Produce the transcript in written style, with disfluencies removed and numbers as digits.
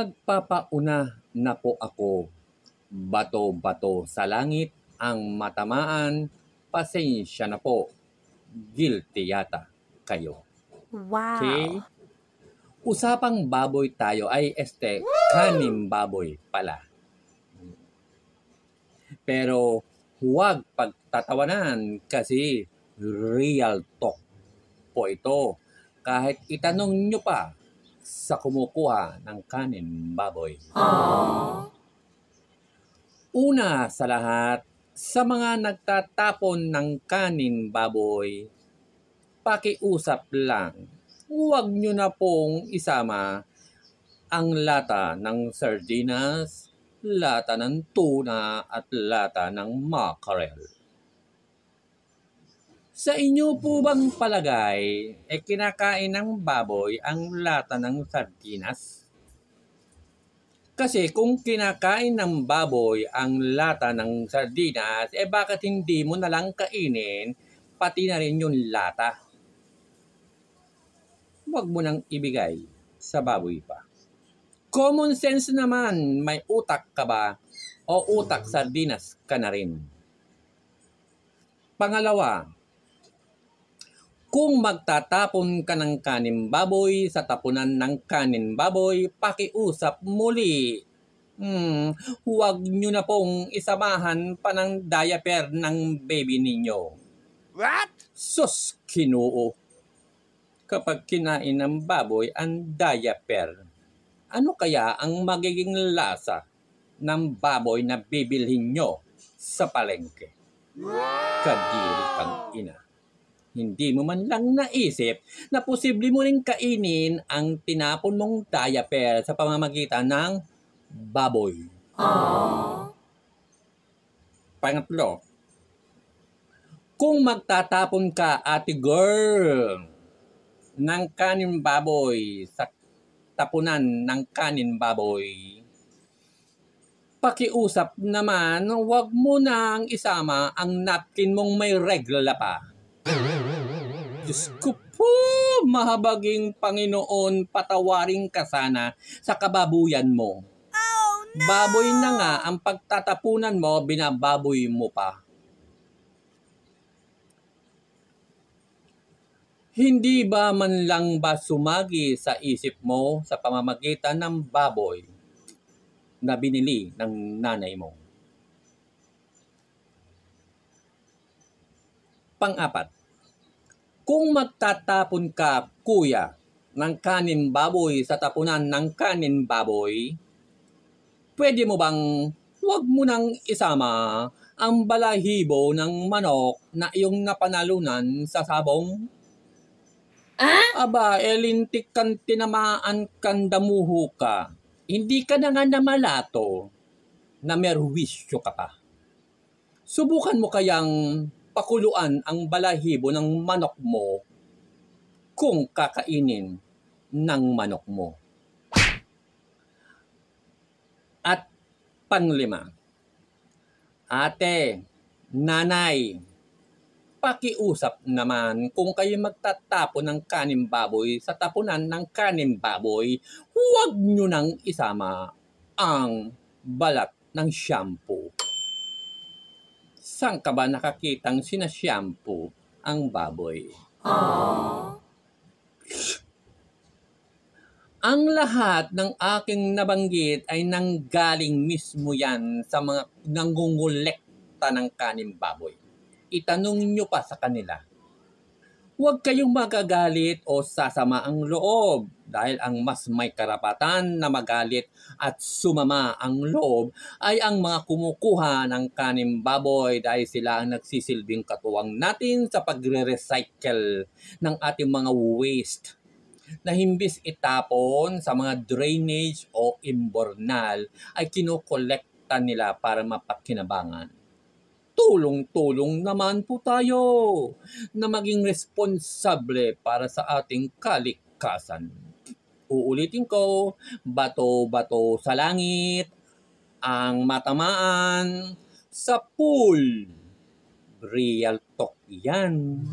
Magpapauna na po ako. Bato-bato sa langit ang matamaan. Pasensya na po. Guilty yata kayo. Okay? Wow. Usapang baboy tayo ay kanim baboy pala. Pero huwag pagtatawanan kasi real talk po ito. Kahit itanong nyo pa sa kumukuha ng kanin baboy. Una sa lahat, sa mga nagtatapon ng kanin baboy, pakiusap lang. Huwag nyo na pong isama ang lata ng sardinas, lata ng tuna at lata ng mackerel. Sa inyo po bang palagay, kinakain ng baboy ang lata ng sardinas? Kasi kung kinakain ng baboy ang lata ng sardinas, bakit hindi mo na lang kainin pati na rin yung lata? Huwag mo nang ibigay sa baboy pa. Common sense naman, may utak ka ba o utak sardinas ka na rin? Pangalawa, kung magtatapon ka ng kanin baboy sa tapunan ng kanin baboy, pakiusap muli. Huwag nyo na pong isamahan pa ng diaper ng baby ninyo. What? Sus, Kinoo. Kapag kinain ng baboy ang diaper, ano kaya ang magiging lasa ng baboy na bibilhin nyo sa palengke? Kadiri kang ina. Hindi mo man lang naisip na posible mo rin kainin ang tinapon mong diaper sa pamamagitan ng baboy. Pangatlo, kung magtatapon ka, ate girl, ng kanin baboy sa tapunan ng kanin baboy, pakiusap naman, huwag mo nang isama ang napkin mong may regla pa. Diyos ko po, mahabaging Panginoon, patawarin ka sana sa kababuyan mo. Oh, no! Baboy na nga ang pagtatapunan mo, binababoy mo pa. Hindi ba man lang ba sumagi sa isip mo sa pamamagitan ng baboy na binili ng nanay mo? Pang-apat, kung magtatapon ka, kuya, ng kanin baboy sa tapunan ng kanin baboy, pwede mo bang huwag mo nang isama ang balahibo ng manok na iyong napanalunan sa sabong? Aba, lintik kang tinamaan kang damuho ka. Hindi ka na nga namalato na merwisyo ka pa. Subukan mo kayang pakuluan ang balahibo ng manok mo kung kakainin ng manok mo. At panglima, ate, nanay, pakiusap naman kung kayo magtatapon ng kanin baboy sa tapunan ng kanin baboy, huwag nyo nang isama ang balat ng shampoo. Saan ka ba nakakitang sinashampoo ang baboy? Ang lahat ng aking nabanggit ay nanggaling mismo yan sa mga nangungulekta ng kanin baboy. Itanong nyo pa sa kanila. Huwag kayong magagalit o sasama ang loob dahil ang mas may karapatan na magalit at sumama ang loob ay ang mga kumukuha ng kanin baboy dahil sila ang nagsisilbing katuwang natin sa pagre-recycle ng ating mga waste na himbis itapon sa mga drainage o imbornal ay kinokolekta nila para mapakinabangan. Tulong-tulong naman po tayo na maging responsable para sa ating kalikasan. Uulitin ko, bato-bato sa langit, ang matamaan sa pool. Real talk yan.